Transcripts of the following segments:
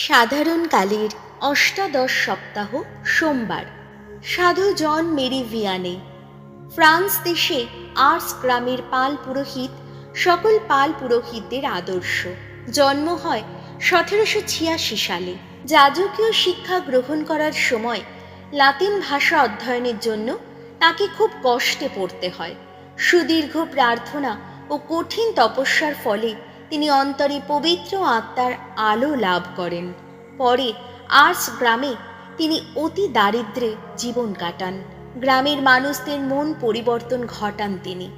সাধারণকালের অষ্টাদশ সপ্তাহ সোমবার। সাধু জন মেরি ভিয়ানে। ফ্রান্স দেশে আর্স গ্রামের পাল পুরোহিত সকল পাল পুরোহিতদের আদর্শ। জন্ম হয় 1786 সালে। যাজকীয় শিক্ষা গ্রহণ করার সময় লাতিন ভাষা অধ্যয়নের জন্য তাকে খুব কষ্টে পড়তে হয়। সুদীর্ঘ প্রার্থনা ও কঠিন তপস্যার ফলে তিনি অন্তরে পবিত্র আত্মার আলো লাভ করেন। পরে আর্স গ্রামে তিনি অতি দারিদ্র্যে জীবন কাটান। গ্রামের মানুষদের মন পরিবর্তন ঘটান তিনি।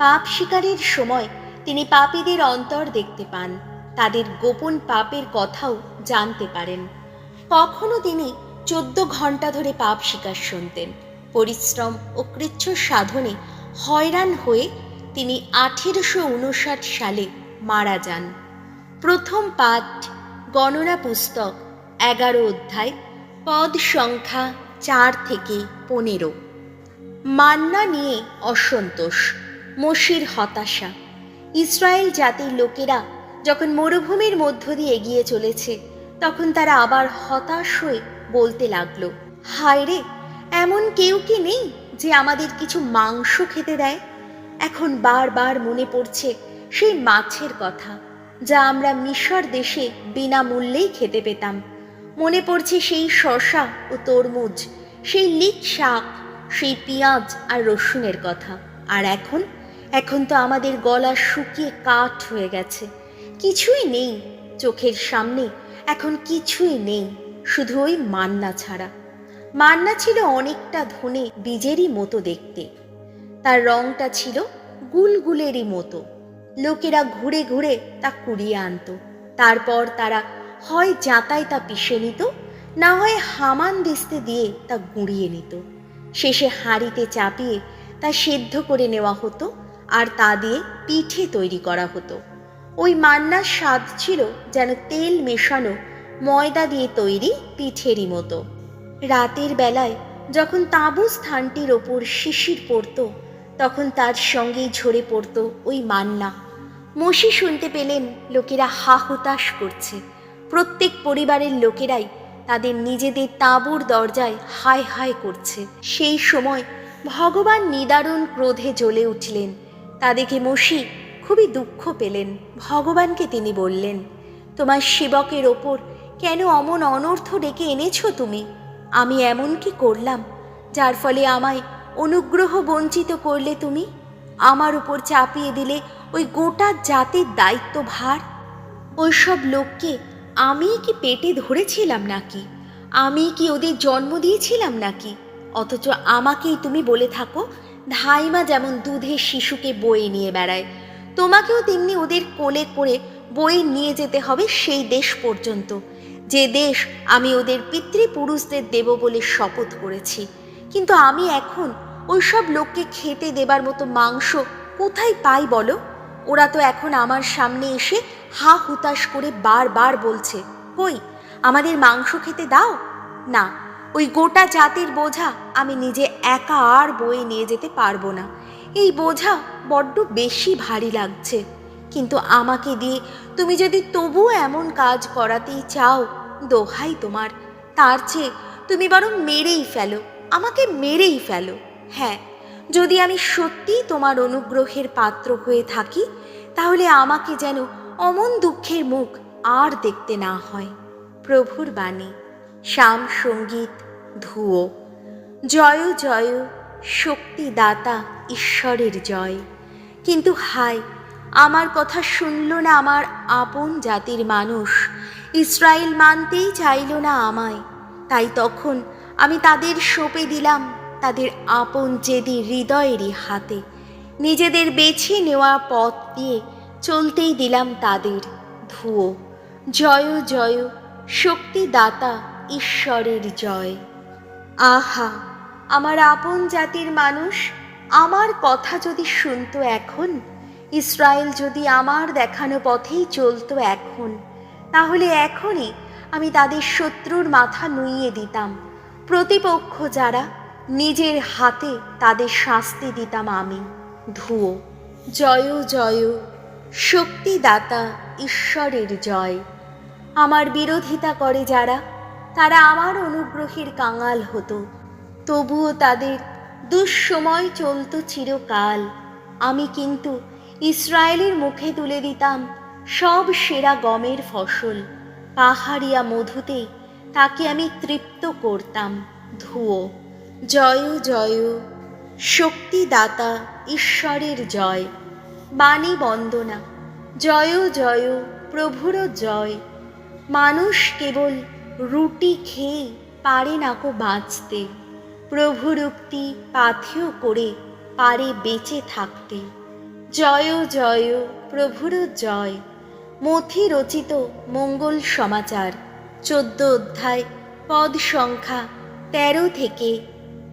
পাপ স্বীকারের সময় তিনি পাপীদের অন্তর দেখতে পান, তাদের গোপন পাপের কথাও জানতে পারেন। কখনো তিনি 14 ঘন্টা ধরে পাপ স্বীকার শুনতেন। পরিশ্রম ও কৃচ্ছ সাধনে হয়রান হয়ে তিনি 1859 সালে মারা যান। প্রথম পাঠ গণনা পুস্তক 11 অধ্যায়, পদ সংখ্যা 4 থেকে 15। মান্না নিয়ে অসন্তোষ, মোশির হতাশা। ইসরায়েল জাতির লোকেরা যখন মরুভূমির মধ্য দিয়ে এগিয়ে চলেছে, তখন তারা আবার হতাশ হয়ে বলতে লাগলো, হায় রে, এমন কেউ কি নেই যে আমাদের কিছু মাংস খেতে দেয়? এখন বারবার মনে পড়ছে সেই মাছের কথা, যা আমরা মিশর দেশে বিনামূল্যেই খেতে পেতাম। মনে পড়ছে সেই শসা ও তরমুজ, সেই লিক শাক, সেই পেঁয়াজ আর রসুনের কথা। আর এখন তো আমাদের গলা শুকিয়ে কাঠ হয়ে গেছে। কিছুই নেই চোখের সামনে, এখন কিছুই নেই, শুধু ওই মান্না ছাড়া। মান্না ছিল অনেকটা ধনে বীজেরই মতো দেখতে। তার রংটা ছিল গুলগুলেরই মতো। লোকেরা ঘুরে ঘুরে তা কুড়িয়ে আনত। তারপর তারা হয় জাঁতায় তা পিষে নিত, না হয় হামান দিস্তে দিয়ে তা গুঁড়িয়ে নিত। শেষে হাঁড়িতে চাপিয়ে তা সেদ্ধ করে নেওয়া হতো, আর তা দিয়ে পিঠে তৈরি করা হতো। ওই মান্নার স্বাদ ছিল যেন তেল মেশানো ময়দা দিয়ে তৈরি পিঠেরই মতো। রাতের বেলায় যখন তাঁবু স্থানটির ওপর শিশির পড়ত, তখন তার সঙ্গেই ঝরে পড়ত ওই মান্না। মশি শুনতে পেলেন লোকেরা হা হুতাশ করছে। প্রত্যেক পরিবারের লোকেরাই তাদের নিজেদের তাঁবুর দরজায় হায় হায় করছে। সেই সময় ভগবান নিদারুণ ক্রোধে জ্বলে উঠলেন। তা দেখে মশি খুবই দুঃখ পেলেন। ভগবানকে তিনি বললেন, তোমার সেবকের ওপর কেন অমন অনর্থ ডেকে এনেছো তুমি? আমি এমন কি করলাম যার ফলে আমায় অনুগ্রহ বঞ্চিত করলে তুমি? আমার উপর চাপিয়ে দিলে ওই গোটা জাতির দায়িত্বভার। ওইসব লোককে আমি কি পেটে ধরেছিলাম নাকি? আমি কি ওদের জন্ম দিয়েছিলাম নাকি? অথচ আমাকেই তুমি বলে থাকো, ধাইমা যেমন দুধের শিশুকে বয়ে নিয়ে বেড়ায়, তোমাকেও তেমনি ওদের কোলে করে বয়ে নিয়ে যেতে হবে সেই দেশ পর্যন্ত, যে দেশ আমি ওদের পিতৃপুরুষদের দেব বলে শপথ করেছি। কিন্তু আমি এখন ওইসব লোককে খেতে দেবার মতো মাংস কোথায় পাই বলো? ওরা তো এখন আমার সামনে এসে হা হুতাশ করে বারবার বলছে, কই আমাদের মাংস খেতে দাও। না, ওই গোটা জাতির বোঝা আমি নিজে একা আর বয়ে নিয়ে যেতে পারবো না। এই বোঝা বড্ড বেশি ভারী লাগছে। কিন্তু আমাকে দিয়ে তুমি যদি তবুও এমন কাজ করাতেই চাও, দোহাই তোমার, তার চেয়ে তুমি বরং মেরেই ফেলো, আমাকে মেরেই ফেলো। হ্যাঁ, যদি আমি সত্যিই তোমার অনুগ্রহের পাত্র হয়ে থাকি, তাহলে আমাকে যেন অমন দুঃখের মুখ আর দেখতে না হয়। প্রভুর বাণী। শ্যাম সঙ্গীত ধুয়ো। জয় জয় শক্তিদাতা ঈশ্বরের জয়। কিন্তু হায়, আমার কথা শুনল না আমার আপন জাতির মানুষ। ইসরায়েল মানতেই চাইল না আমায়। তাই তখন আমি তাদের সঁপে দিলাম তাদের আপন জেদি হৃদয়েরই হাতে। নিজেদের বেছে নেওয়া পথ দিয়ে চলতেই দিলাম তাদের ধুয়ো। জয় জয় শক্তিদাতা ঈশ্বরের জয়। আহা, আমার আপন জাতির মানুষ আমার কথা যদি শুনতো এখন, ইসরায়েল যদি আমার দেখানো পথেই চলতো এখন, তাহলে এখনই আমি তাদের শত্রুর মাথা নুইয়ে দিতাম। প্রতিপক্ষ যারা, নিজের হাতে তাদের শাস্তি দিতাম আমি। ধুয়ো। জয় জয় শক্তিদাতা ঈশ্বরের জয়। আমার বিরোধিতা করে যারা, তারা আমার অনুগ্রহের কাঙাল হতো। তবুও তাদের দুঃসময় চলত চিরকাল। আমি কিন্তু ইসরায়েলের মুখে তুলে দিতাম সব সেরা গমের ফসল। পাহাড়িয়া মধুতে তাকে আমি তৃপ্ত করতাম ধুয়ো। জয় জয়, শক্তিদাতা ঈশ্বরের জয়। বাণী বন্দনা, জয় জয় প্রভুর জয়। মানুষ কেবল রুটি খেয়ে পারে না কো বাঁচতে, প্রভুর উক্তি পাথেয় করে পারে বেঁচে থাকতে। জয় জয় প্রভুর জয়। মথি রচিত মঙ্গল সমাচার 14 অধ্যায়, পদ সংখ্যা 13 থেকে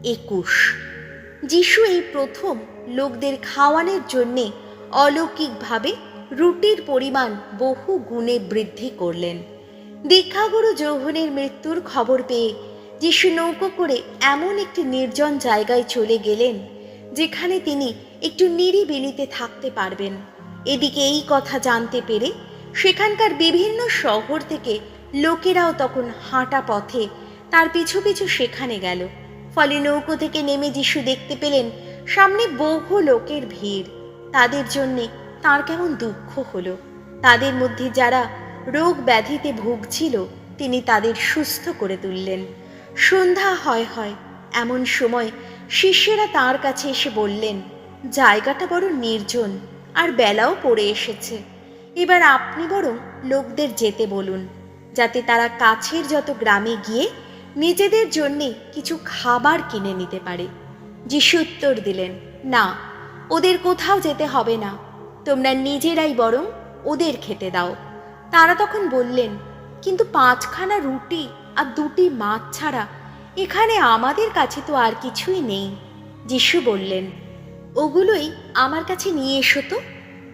21। যিশু এই প্রথম লোকদের খাওয়ানোর জন্যে অলৌকিকভাবে রুটির পরিমাণ বহু গুণে বৃদ্ধি করলেন। দীক্ষাগুরু যোহনের মৃত্যুর খবর পেয়ে যিশু নৌকো করে এমন একটি নির্জন জায়গায় চলে গেলেন যেখানে তিনি একটু নিরিবিলিতে থাকতে পারবেন। এদিকে এই কথা জানতে পেরে সেখানকার বিভিন্ন শহর থেকে লোকেরাও তখন হাঁটা পথে তার পিছু পিছু সেখানে গেল। ফলে নৌকো থেকে নেমে যিশু দেখতে পেলেন সামনে বহু লোকের ভিড়। তাদের জন্যে তার কেমন দুঃখ হলো। তাদের মধ্যে যারা রোগ ব্যাধিতে ভুগছিল তিনি তাদের সুস্থ করে তুললেন। সন্ধ্যা হয় হয় এমন সময় শিষ্যেরা তাঁর কাছে এসে বললেন, জায়গাটা বড় নির্জন আর বেলাও পড়ে এসেছে। এবার আপনি বরং লোকদের যেতে বলুন, যাতে তারা কাছের যত গ্রামে গিয়ে নিজেদের জন্যে কিছু খাবার কিনে নিতে পারে। যিশু উত্তর দিলেন, না, ওদের কোথাও যেতে হবে না, তোমরা নিজেরাই বরং ওদের খেতে দাও। তারা তখন বললেন, কিন্তু 5খানা রুটি আর 2টি মাছ ছাড়া এখানে আমাদের কাছে তো আর কিছুই নেই। যিশু বললেন, ওগুলোই আমার কাছে নিয়ে এসো তো।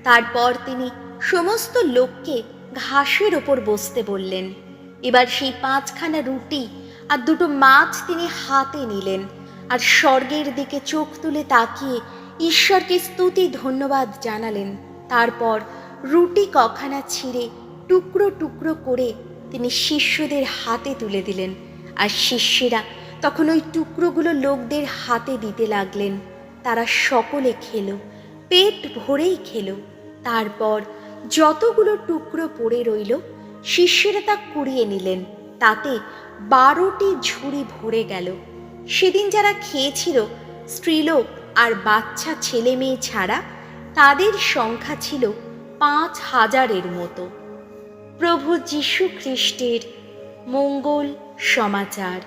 তারপর তিনি সমস্ত লোককে ঘাসের ওপর বসতে বললেন। এবার সেই 5খানা রুটি আর 2টো মাছ তিনি হাতে নিলেন আর স্বর্গের দিকে চোখ তুলে তাকিয়ে ঈশ্বরকে স্তুতি ধন্যবাদ জানালেন। তারপর রুটি কখানা ছিঁড়ে টুকরো টুকরো করে তিনি শিষ্যদের হাতে তুলে দিলেন, আর শিষ্যেরা তখন ওই টুকরোগুলো লোকদের হাতে দিতে লাগলেন। তারা সকলে খেল, পেট ভরেই খেল। তারপর যতগুলো টুকরো পড়ে রইল শিষ্যেরা তা কুড়িয়ে নিলেন। তাতে 12টি ঝুড়ি ভরে গেল। সেদিন যারা খেয়েছিল স্ত্রীলোক আর বাচ্চা ছেলে মেয়ে ছাড়া তাদের সংখ্যা ছিল 5000-এর মতো। প্রভু যীশু খ্রিস্টের মঙ্গল সমাচার।